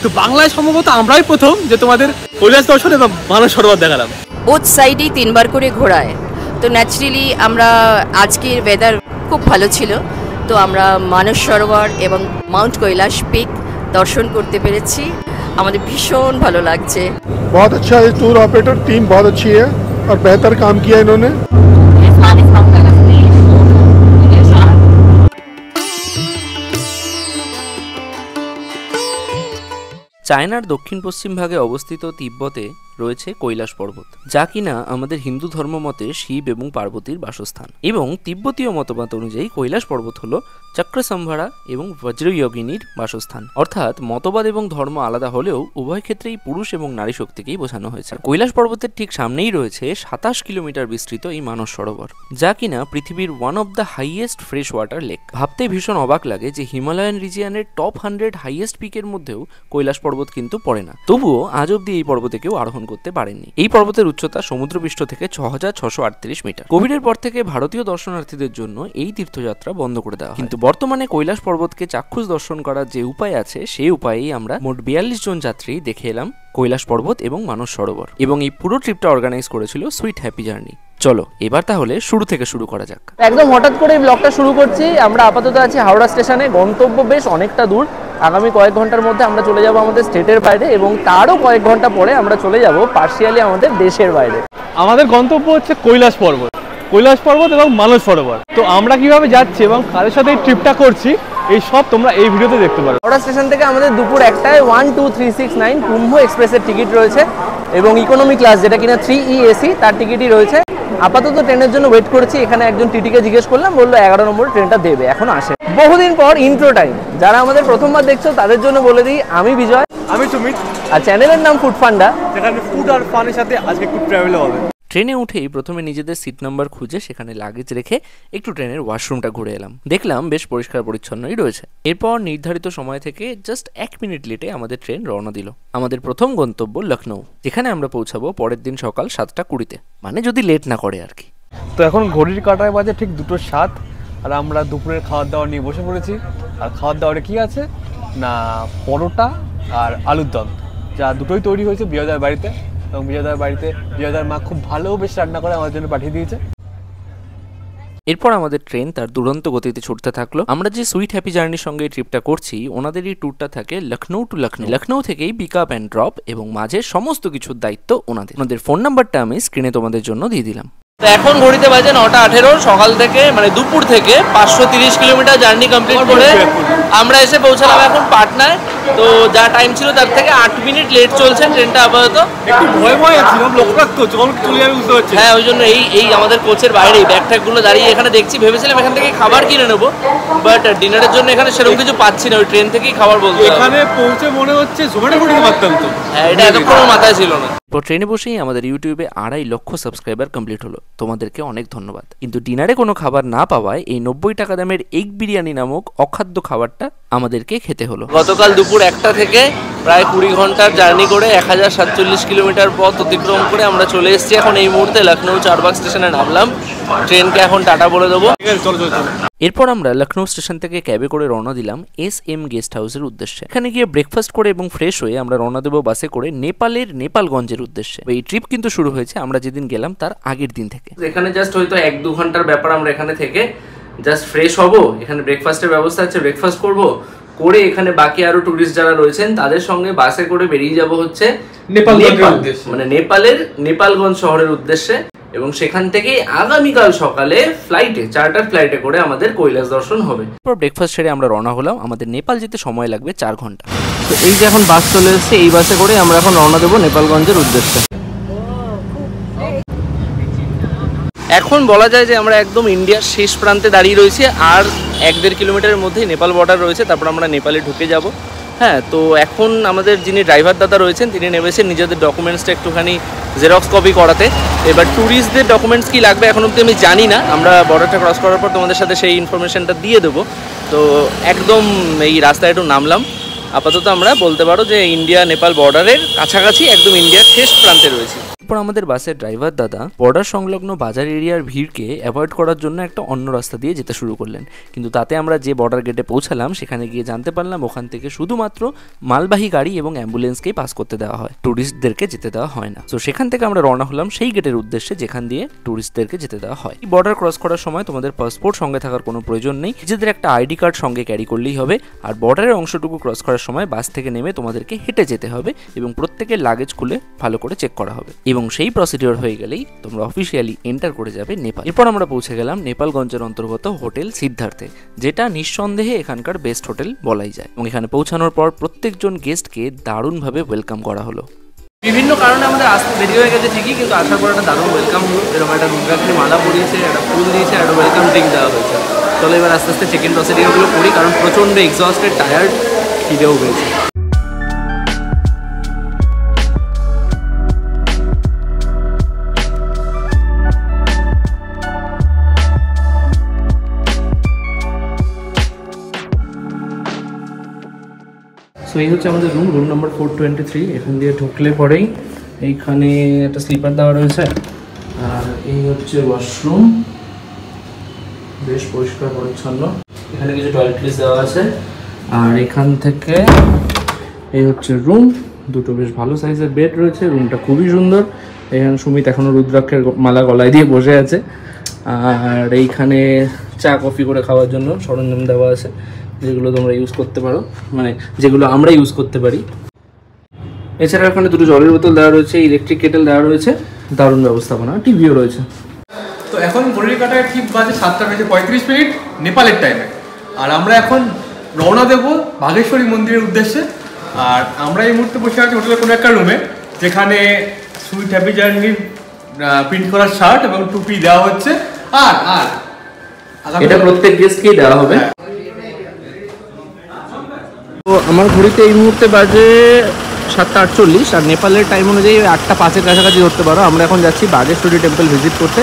তো বাংলায় সম্ভবত আমরাই প্রথম যে তোমাদের কৈলাস দর্শন এবং মানস সরোবর দেখালাম। বোথ সাইডেই 3বার করে ঘোরায়। তো ন্যাচারালি আমরা আজকের ওয়েদার খুব ভালো ছিল, তো আমরা মানস সরোবর এবং মাউন্ট কৈলাস পিক দর্শন করতে পেরেছি। আমাদের ভীষণ ভালো লাগছে। बहुत अच्छा है, टूर ऑपरेटर टीम बहुत अच्छी है और बेहतर काम किया इन्होंने। চায়নার দক্ষিণ পশ্চিম ভাগে অবস্থিত তিব্বতে রয়েছে কৈলাস পর্বত, যা কিনা আমাদের হিন্দু ধর্ম মতে শিব এবং পার্বতীর বাসস্থান। এবং তিব্বতীয় মতবাদ অনুযায়ী কৈলাস পর্বত হল চক্রসম্ভারা এবং বজ্রযোগিনীর বাসস্থান। অর্থাৎ মতবাদ এবং ধর্ম আলাদা হলেও উভয় ক্ষেত্রেই পুরুষ এবং নারী শক্তিকেই বোঝানো হয়েছে। কৈলাস পর্বতের ঠিক সামনেই রয়েছে 27 কিলোমিটার বিস্তৃত এই মানস সরোবর, যা কিনা পৃথিবীর one of the highest fresh water lake. ভাবতে ভীষণ অবাক লাগে যে হিমালয়ান রিজিয়নের টপ 100 হাইয়েস্ট পিকের মধ্যেও কৈলাস পর্বত কিন্তু পড়ে না। তবুও আজ অব্দি এই পর্বতে কেউ আরোহণ করতে পারেননি। এই পর্বতের উচ্চতা সমুদ্রপৃষ্ঠ থেকে 6638 মিটার। কোভিডের পর থেকে ভারতীয় দর্শনার্থীদের জন্য এই তীর্থযাত্রা বন্ধ করে দেওয়া হয়, কিন্তু বর্তমানে কৈলাস পর্বতকে চাক্ষুষ দর্শন করার যে উপায় আছে সেই উপায়েই আমরা মোট 42 জন যাত্রী দেখে এলাম কৈলাস পর্বত এবং মানস সরোবর। এবং এই পুরো ট্রিপটা অর্গানাইজ করেছিল সুইট হ্যাপি জার্নি। চলো এবার তাহলে শুরু থেকে শুরু করা যাক। একদম হঠাৎ করে এই ব্লগটা শুরু করছি। আমরা আপাতত আছি হাওড়া স্টেশনে। গন্তব্য বেশ অনেকটা দূর। আগামী কয়েক ঘন্টার মধ্যে আমরা চলে যাব আমাদের স্টেটের বাইরে, এবং তারও কয়েক ঘন্টা পরে আমরা চলে যাব পার্শিয়ালি আমাদের দেশের বাইরে। আমাদের গন্তব্য হচ্ছে কৈলাস পর্বত, কৈলাস পর্বত এবং মানস সরোবর। তো আমরা কিভাবে যাচ্ছি এবং কাদের সাথে এই ট্রিপটা করছি এই সব তোমরা এই ভিডিওতে দেখতে পারো। হাওড়া স্টেশন থেকে আমাদের দুপুর 1টায় 12369 কুম্ভ এক্সপ্রেসের টিকিট রয়েছে, এবং ইকোনমি ক্লাস যেটা কিনা 3E AC তার টিকিটই রয়েছে। আপাতত ট্রেনের জন্য ওয়েট করছি। এখানে একজন টিটিকে জিজ্ঞেস করলাম, বললো 11 নম্বর ট্রেনটা দেবে, এখন আসে। বহুদিন পর ইন্ট্রো টাইম। যারা আমাদের প্রথমবার দেখছো তাদের জন্য বলে দিই, আমি বিজয়, আমি সুমিত, আর চ্যানেলের নাম ফুড ফান্ডা, যেখানে ফুড আর ফানের সাথে আজকে একটু ট্রাভেল হবে। ট্রেনে উঠেই প্রথমে নিজেদের সিট নাম্বার খুঁজে সেখানে লাগেজ রেখে একটু ট্রেনের ওয়াশরুমটা ঘুরে এলাম। দেখলাম বেশ পরিষ্কার পরিচ্ছন্নই রয়েছে। এরপর নির্ধারিত সময় থেকে জাস্ট 1 মিনিট লেটে আমাদের ট্রেন রওনা দিল আমাদের প্রথম গন্তব্য লখনৌ, যেখানে আমরা পৌঁছাবো পরের দিন সকাল 7:20, মানে যদি লেট না করে আর কি। তো এখন ঘড়ির কাঁটায় বাজে ঠিক 2:07, আর আমরা দুপুরের খাওয়ার দাওয়ার নিয়ে বসে পড়েছি। আর খাওয়ার দাওয়ারে কি আছে না, পরোটা আর আলুর দম, যা দুটোই তৈরি হয়েছে বিজয়দার বাড়িতে। এবং বিজয়দার বাড়িতে বিজয়দার মা খুব ভালো বেশ রান্না করে আমাদের জন্য পাঠিয়ে দিয়েছে। এরপর আমাদের ট্রেন তার দুরন্ত গতিতে ছুটতে থাকলো। আমরা যে সুইট হ্যাপি জার্নির সঙ্গে এই ট্রিপটা করছি, ওনাদের এই ট্যুরটা থাকে লখনৌ টু লখনৌ। লখনৌ থেকেই পিক আপ অ্যান্ড ড্রপ, এবং মাঝে সমস্ত কিছুর দায়িত্ব ওনাদের। ফোন নাম্বারটা আমি স্ক্রিনে তোমাদের জন্য দিয়ে দিলাম। তো এখন ঘড়িতে বাজে 9:18। সকাল থেকে মানে দুপুর থেকে 530 কিলোমিটার জার্নি কমপ্লিট করে আমরা এসে পৌঁছালাম এখন পাটনায়। তো যা টাইম ছিল তার থেকে 8 মিনিট লেট চলছে ট্রেনটা আপাতত। একটু ভয় ছিলাম, লক্ষ্য রাখতো যখন চলে যাবে বুঝতে পারছি। হ্যাঁ, ওই জন্য এই আমাদের কোচের বাইরে ব্যাগ ট্যাগগুলো দাঁড়িয়ে এখানে দেখছি। ভেবেছিলাম এখান থেকে খাবার কিনে নেবো, বাট ডিনারের জন্য এখানে সেরকম কিছু পাচ্ছি না। ওই ট্রেন থেকেই খাবার বলতে এখানে পৌঁছে মনে হচ্ছে জোম্যাটো করে পারতাম তো। হ্যাঁ, এটা এতক্ষণ মাথায় ছিল না। ট্রেনে বসেই আমাদের ইউটিউবে 2.5 লক্ষ সাবস্ক্রাইবার কমপ্লিট হলো। তোমাদেরকে অনেক ধন্যবাদ। কিন্তু ডিনারে কোনো খাবার না পাওয়ায় এই 90 টাকা দামের এগ বিরিয়ানি নামক অখাদ্য খাবারটা আমাদেরকে খেতে হলো। গতকাল দুপুর 1টা থেকে প্রায় 20 ঘন্টার জার্নি করে 1047 কিলোমিটার পথ অতিক্রম করে আমরা চলে এসেছি এখন এই মুহূর্তে লখনৌ চারবাগ স্টেশনে নামলাম। ট্রেনকে এখন টাটা বলে দেবো। এরপর আমরা লখনৌ স্টেশন থেকে ক্যাবে করে রওনা দিলাম SM গেস্ট হাউসের উদ্দেশ্যে। এখানে গিয়ে ব্রেকফাস্ট করে এবং ফ্রেশ হয়ে আমরা রওনা দেবো বাসে করে নেপালের নেপালগঞ্জের উদ্দেশ্যে। এই ট্রিপ কিন্তু শুরু হয়েছে আমরা যেদিন গেলাম তার আগের দিন থেকে। এখানে জাস্ট হয়তো 1-2 ঘন্টার ব্যাপার। আমরা এখানে থেকে জাস্ট ফ্রেশ হব, এখানে ব্রেকফাস্টের ব্যবস্থা আছে, ব্রেকফাস্ট করব, করে এখানে বাকি আরো টুরিস্ট যারা রয়েছেন তাদের সঙ্গে বাসে করে বেরিয়ে যাব হচ্ছে নেপাল, মানে নেপালের নেপালগঞ্জ শহরের উদ্দেশ্যে। এবং সেখান থেকেই আগামীকাল সকালে ফ্লাইটে, চার্টার ফ্লাইটে করে আমাদের কৈলাস দর্শন হবে। এরপর ব্রেকফাস্ট সেরে আমরা রওনা হলাম। আমাদের নেপাল যেতে সময় লাগবে 4 ঘন্টা। তো এই যে এখন বাস চলে এসেছে, এই বাসে করে আমরা এখন রওনা দেবো নেপালগঞ্জের উদ্দেশ্যে। এখন বলা যায় যে আমরা একদম ইন্ডিয়ার শেষ প্রান্তে দাঁড়িয়ে রয়েছি, আর 1-1.5 কিলোমিটারের মধ্যেই নেপাল বর্ডার রয়েছে। তারপর আমরা নেপালে ঢুকে যাব। হ্যাঁ, তো এখন আমাদের যিনি ড্রাইভার দাদা রয়েছেন তিনি নেমেছেন নিজেদের ডকুমেন্টসটা একটুখানি জেরক্স কপি করাতে। এবার ট্যুরিস্টদের ডকুমেন্টস কি লাগবে এখন অব্দি আমি জানি না, আমরা বর্ডারটা ক্রস করার পর তোমাদের সাথে সেই ইনফরমেশনটা দিয়ে দেবো। তো একদম এই রাস্তায় একটু নামলাম। আপাতত আমরা বলতে পারো যে ইন্ডিয়া নেপাল বর্ডারের কাছাকাছি, একদম ইন্ডিয়ার শেষ প্রান্তে রয়েছি। এরপর আমাদের বাসের ড্রাইভার দাদা বর্ডার সংলগ্ন বাজার এরিয়ার ভিড়কে অ্যাভয়েড করার জন্য একটা অন্য রাস্তা দিয়ে যেতে শুরু করলেন, কিন্তু তাতে আমরা যে বর্ডার গেটে পৌঁছালাম সেখানে গিয়ে জানতে পারলাম ওখান থেকে শুধুমাত্র মালবাহী গাড়ি এবং অ্যাম্বুলেন্সকেই পাস করতে দেওয়া হয়, ট্যুরিস্টদেরকে যেতে দেওয়া হয় না। তো সেখান থেকে আমরা রওনা হলাম সেই গেটের উদ্দেশ্যে যেখান দিয়ে ট্যুরিস্টদেরকে যেতে দেওয়া হয়। এই বর্ডার ক্রস করার সময় তোমাদের পাসপোর্ট সঙ্গে থাকার কোনো প্রয়োজন নেই, নিজেদের একটা আইডি কার্ড সঙ্গে ক্যারি করলেই হবে। আর বর্ডারের অংশটুকু ক্রস করার সময় বাস থেকে নেমে তোমাদেরকে হেঁটে যেতে হবে এবং প্রত্যেকের লাগেজ খুলে ভালো করে চেক করা হবে, এবং সেই প্রসিডিওর হয়ে গেলেই তোমরা অফিসিয়ালি এন্টার করে যাবে নেপাল। এরপর আমরা পৌঁছে গেলাম নেপালগঞ্জের অন্তর্গত হোটেল সিদ্ধার্থে, যেটা নিঃসন্দেহে এখানকার বেস্ট হোটেল বলাই যায়। এবং এখানে পৌঁছানোর পর প্রত্যেকজন গেস্টকে দারুণভাবে ওয়েলকাম করা হলো। বিভিন্ন কারণে আমাদের আসতে দেরি হয়ে গেছে ঠিকই, কিন্তু আসার পর একটা দারুণ ওয়েলকাম হলো। এরকম একটা রুদ্রাক্ষী মালা পরিয়েছে, একটা ফুল দিয়েছে, একটা ওয়েলকাম ড্রিঙ্ক দেওয়া হয়েছে। চলো এবার আস্তে আস্তে চেক ইন প্রসিডিওরগুলো করি, কারণ প্রচণ্ড এক্সস্টেড, টায়ার্ড, খিদেও হয়েছে। সো এই হচ্ছে আমাদের রুম নাম্বার 423। এখান দিয়ে ঢুকলে পরেই এইখানে একটা স্লিপার দেওয়া রয়েছে, আর এই হচ্ছে ওয়াশরুম, বেশ পরিষ্কার পরিচ্ছন্ন। এখানে কিছু টয়লেট্রিজ দেওয়া আছে, আর এখান থেকে এই হচ্ছে রুম। দুটো বেশ ভালো সাইজের বেড রয়েছে, রুমটা খুবই সুন্দর। এখানে সুমিত এখনও রুদ্রাক্ষের মালা গলায় দিয়ে বসে আছে, আর এইখানে চা কফি করে খাওয়ার জন্য সরঞ্জাম দেওয়া আছে, যেগুলো তোমরা ইউজ করতে পারো, মানে যেগুলো আমরা ইউজ করতে পারি। এছাড়া এখানে দুটো জলের বোতল দেওয়া রয়েছে, ইলেকট্রিক কেটেল দেওয়া রয়েছে, দারুণ ব্যবস্থাপনা, টিভিও রয়েছে। তো এখন ঘড়ির কাটায় ঠিক বাজে 7:35 নেপালের টাইমে, আর আমরা এখন রওনা দেবো বাঘেশ্বরী মন্দিরের উদ্দেশ্যে। আর আমরা এই মুহূর্তে বসে আছি হোটেলের কোনো একটা রুমে, যেখানে সুইট হ্যাপি জার্নির প্রিন্ট করার শার্ট এবং টুপি দেওয়া হচ্ছে। আর আর এটা প্রত্যেক গেস্টকেই দেওয়া হবে। তো আমার ঘড়িতে এই মুহূর্তে বাজে 7:48, আর নেপালের টাইম অনুযায়ী 8:05 কাছাকাছি ধরতে পারো। আমরা এখন যাচ্ছি বাঘেশ্বরী টেম্পল ভিজিট করতে।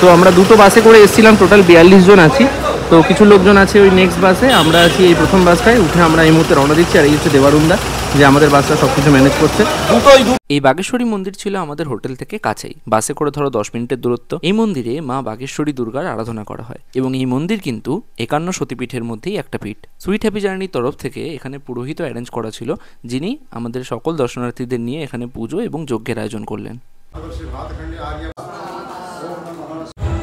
তো আমরা দুটো বাসে করে এসেছিলাম, টোটাল 42 জন আছি। তো কিছু লোকজন আছে ওই নেক্সট বাসে, আমরা আছি এই প্রথম বাসটায় উঠে আমরা এই মুহূর্তে রওনা দিচ্ছি। আর এই হচ্ছে দেবারুন্দা, যে আমাদের বাসটা সব কিছু ম্যানেজ করছে। এই বাগেশ্বরী মন্দির ছিল আমাদের হোটেল থেকে কাছেই, বাসে করে ধরো 10 মিনিটের দূরত্ব। এই মন্দিরে মা বাগেশ্বরী দুর্গার আরাধনা করা হয়, এবং এই মন্দির কিন্তু 51 সতীপীঠের মধ্যেই একটা পীঠ। সুইট হ্যাপি জার্নির তরফ থেকে এখানে পুরোহিত অ্যারেঞ্জ করা ছিল, যিনি আমাদের সকল দর্শনার্থীদের নিয়ে এখানে পুজো এবং যজ্ঞের আয়োজন করলেন।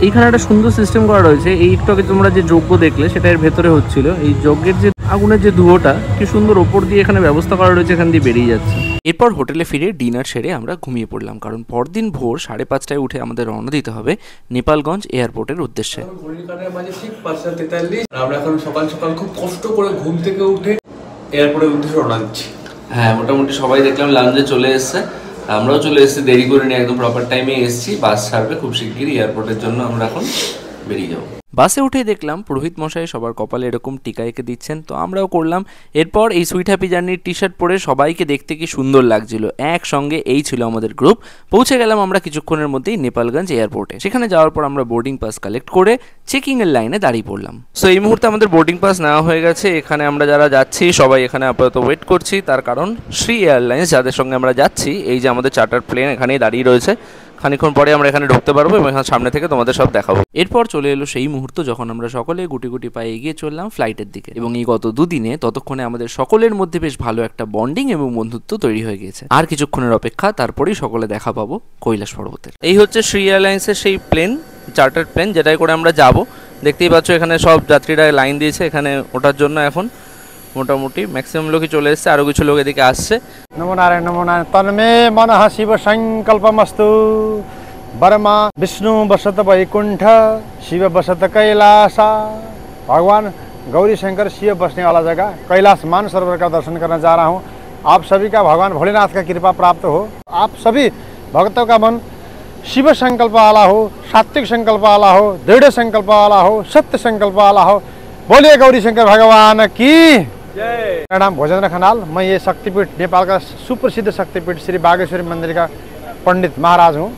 এইখানে একটা সুন্দর সিস্টেম করা রয়েছে। এই একটু আগে তোমরা যে যজ্ঞ দেখলে সেটা এর ভেতরে হচ্ছিল। এই যজ্ঞের যে আগুনের যে ধুয়োটা কি সুন্দর ওপর দিয়ে এখানে ব্যবস্থা করা রয়েছে, এখান দিয়ে বেরিয়ে যাচ্ছে। এরপর হোটেলে ফিরে ডিনার সেরে আমরা ঘুমিয়ে পড়লাম, কারণ পরদিন ভোর 5:30টায় উঠে আমাদের রওনা দিতে হবে নেপালগঞ্জ এয়ারপোর্টের উদ্দেশ্যে। ঘড়ির কাটায় বাজে ঠিক 5:43। আমরা এখন সকাল সকাল খুব কষ্ট করে ঘুম থেকে উঠে এয়ারপোর্টের উদ্দেশ্যে রওনা দিচ্ছি। হ্যাঁ, মোটামুটি সবাই দেখলাম লাউঞ্জে চলে এসছে, আমরাও চলে এসেছি, দেরি করে নিয়ে একদম প্রপার টাইমে এসেছি। বাস ছাড়বে খুব শিগগিরই, এয়ারপোর্টের জন্য আমরা এখন বেরিয়ে যাবো। বাসে উঠেই দেখলাম পুরোহিত মশাই সবার কপালে এরকম টিকা এঁকে দিচ্ছেন, তো আমরাও করলাম। এরপর এই সুইট হ্যাপি জার্নির টি শার্ট পরে সবাইকে দেখতে কি সুন্দর লাগছিল, একসঙ্গে এই ছিল আমাদের গ্রুপ। পৌঁছে গেলাম আমরা কিছুক্ষণের মধ্যেই নেপালগঞ্জ এয়ারপোর্টে। সেখানে যাওয়ার পর আমরা বোর্ডিং পাস কালেক্ট করে চেকিং এর লাইনে দাঁড়িয়ে পড়লাম। সো এই মুহূর্তে আমাদের বোর্ডিং পাস নেওয়া হয়ে গেছে। এখানে আমরা যারা যাচ্ছি সবাই এখানে আপাতত ওয়েট করছি, তার কারণ শ্রী এয়ারলাইন্স যাদের সঙ্গে আমরা যাচ্ছি, এই যে আমাদের চার্টার প্লেন এখানেই দাঁড়িয়ে রয়েছে। খানিক্ষণ পরে আমরা এখানে ঢুকতে পারবো এবং এখানে সামনে থেকে তোমাদের সব দেখাবো। এরপর চলে এলো সেই মুহূর্ত যখন আমরা সকলে গুটি গুটি পায়ে এগিয়ে চললাম ফ্লাইটের দিকে, এবং এই গত দুদিনে ততক্ষণে আমাদের সকলের মধ্যে বেশ ভালো একটা বন্ডিং এবং বন্ধুত্ব তৈরি হয়ে গেছে। আর কিছুক্ষণের অপেক্ষা, তারপরেই সকলে দেখা পাবো কৈলাস পর্বতের। এই হচ্ছে শ্রী এয়ারলাইন্সের সেই প্লেন, চার্টার প্লেন, যেটাই করে আমরা যাব। দেখতেই পাচ্ছ এখানে সব যাত্রীরা লাইন দিয়েছে এখানে ওঠার জন্য। এখন মোটামুটি ম্যাক্সিমাম লোকই চলে এসছে, আরো কিছু লোক এদিকে আসছে। नमो नारायण तन्मे मनः शिव संकल्पमस्तु बर्मा विष्णु बसत वैकुंठ शिव बसत कैलास। भगवान गौरी शंकर शिव बसने वाला जगह कैलाश मानसरोवर का दर्शन करने जा रहा हूँ। आप सभी का भगवान भोलेनाथ का कृपा प्राप्त हो, आप सभी भक्तों का मन शिव संकल्प वाला हो, सात्विक संकल्प वाला हो, दृढ़ संकल्प वाला हो, सत्य संकल्प वाला हो। बोलिए गौरी शंकर भगवान की जय। मेरा नाम भोजेन्द्र खनाल, मैं ये शक्तिपीठ नेपाल का सुप्रसिद्ध शक्तिपीठ श्री बागेश्वरी मंदिर का पंडित महाराज हूँ।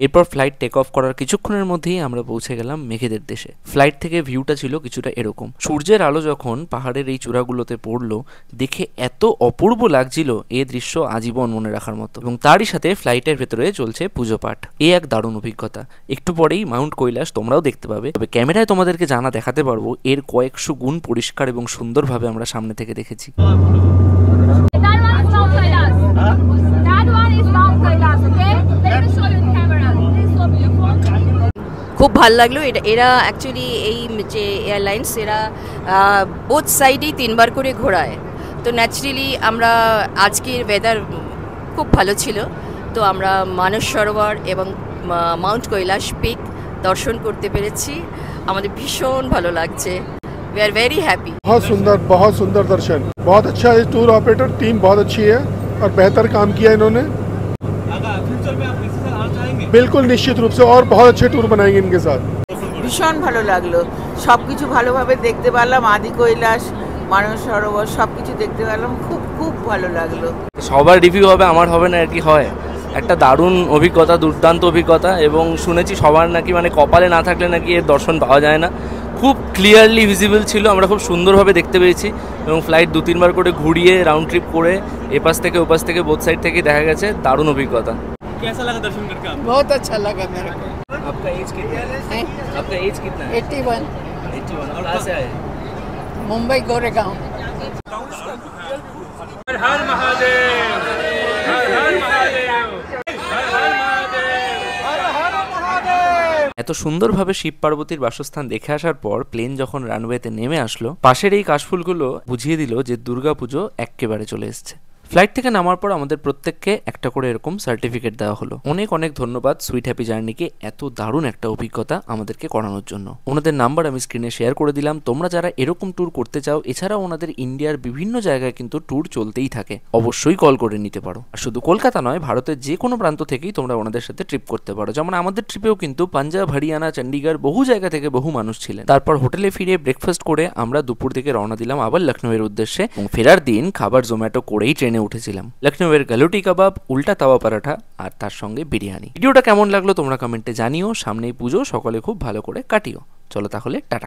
এরপর ফ্লাইট টেক অফ করার কিছুক্ষণের মধ্যেই আমরা পৌঁছে গেলাম মেঘেদের দেশে। ফ্লাইট থেকে ভিউটা ছিল কিছুটা এরকম। সূর্যের আলো যখন পাহাড়ের এই চূড়াগুলোতে পড়লো, দেখে এত অপূর্ব লাগছিল, এ দৃশ্য আজীবন মনে রাখার মতো। এবং তারই সাথে ফ্লাইটের ভেতরে চলছে পুজো পাঠ। এই এক দারুণ অভিজ্ঞতা। একটু পরেই মাউন্ট কৈলাস তোমরাও দেখতে পাবে, তবে ক্যামেরায় তোমাদেরকে জানা দেখাতে পারবো এর কয়েকশো গুণ পরিষ্কার এবং সুন্দরভাবে আমরা সামনে থেকে দেখেছি। That one is Mount Kailas. That one is Mount Kailas, okay? Let me show you the camera. This is so beautiful. খুব ভাল লাগলো। এরা অ্যাকচুয়ালি এই যে এয়ারলাইন্স এরা বোথ সাইডেই 3বার করে ঘোরায়। তো ন্যাচারালি আমরা আজকের ওয়েদার খুব ভালো ছিল, তো আমরা মানস সরোবর এবং মাউন্ট কৈলাস পিক দর্শন করতে পেরেছি। আমাদের ভীষণ ভালো লাগছে। We are very happy. बहुत सुंदर दर्शन, बहुत अच्छा है। टूर ऑपरेटर टीम बहुत अच्छी है और बेहतर काम किया इन्होंने। बिल्कुल निश्चित रूप से और बहुत अच्छे टूर बनाएंगे इनके साथ। ভীষণ ভালো লাগলো, সব কিছু ভালোভাবে দেখতে পারলাম। আদি কৈলাস, মানস সরোবর সব কিছু দেখতে পেলাম। খুব খুব ভালো লাগলো। সবার রিভিউ হবে, আমার হবে না আর কি হয়। একটা দারুণ অভিজ্ঞতা, দুর্দান্ত অভিজ্ঞতা। এবং শুনেছি সবার নাকি মানে কপালে না থাকলে নাকি এর দর্শন পাওয়া যায় না। খুব ক্লিয়ারলি ভিজিবল ছিল, আমরা খুব সুন্দরভাবে দেখতে পেয়েছি। এবং ফ্লাইট 2-3বার করে ঘুরিয়ে রাউন্ড ট্রিপ করে এপাশ থেকে ওপাশ থেকে বোথ সাইড থেকে দেখা গেছে। দারুণ অভিজ্ঞতা। कैसा लगा दर्शन करके? बहुत अच्छा लगा मेरे को। आपका एज कितना है? आपका एज कितना है? 81, 81। और कहाँ से आए? मुंबई गोरेगांव। এত সুন্দরভাবে শিব পার্বতীর বাসস্থান দেখে আসার পর প্লেন যখন রানওয়েতে নেমে আসলো, পাশের এই কাশফুলগুলো বুঝিয়ে দিল যে দুর্গাপুজো এক্কেবারে চলে এসছে। ফ্লাইট থেকে নামার পর আমাদের প্রত্যেককে একটা করে এরকম সার্টিফিকেট দেওয়া হলো। অনেক অনেক ধন্যবাদ সুইট হ্যাপি জার্নিকে এত দারুণ একটা অভিজ্ঞতা আমাদেরকে করানোর জন্য। ওনাদের নাম্বার আমি স্ক্রিনে শেয়ার করে দিলাম। তোমরা যারা এরকম ট্যুর করতে চাও, এছাড়াও ওনাদের ইন্ডিয়ার বিভিন্ন জায়গায় কিন্তু ট্যুর চলতেই থাকে, অবশ্যই কল করে নিতে পারো। আর শুধু কলকাতা নয়, ভারতের যে কোনো প্রান্ত থেকেই তোমরা ওনাদের সাথে ট্রিপ করতে পারো। যেমন আমাদের ট্রিপেও কিন্তু পাঞ্জাব, হরিয়ানা, চণ্ডীগড় বহু জায়গা থেকে বহু মানুষ ছিলেন। তারপর হোটেলে ফিরে ব্রেকফাস্ট করে আমরা দুপুর থেকে রওনা দিলাম আবার লখনউয়ের উদ্দেশ্যে। এবং ফেরার দিন খাবার জোম্যাটো করেই ট্রেনে উঠেছিলাম। লখনউয়ের গালুটি কাবাব, উল্টা তাওয়া পরাঠা আর তার সঙ্গে বিরিয়ানি। ভিডিওটা কেমন লাগলো তোমরা কমেন্টে জানিও। সামনেই পুজো, সকলে খুব ভালো করে কাটিও। চলো তাহলে টাটা।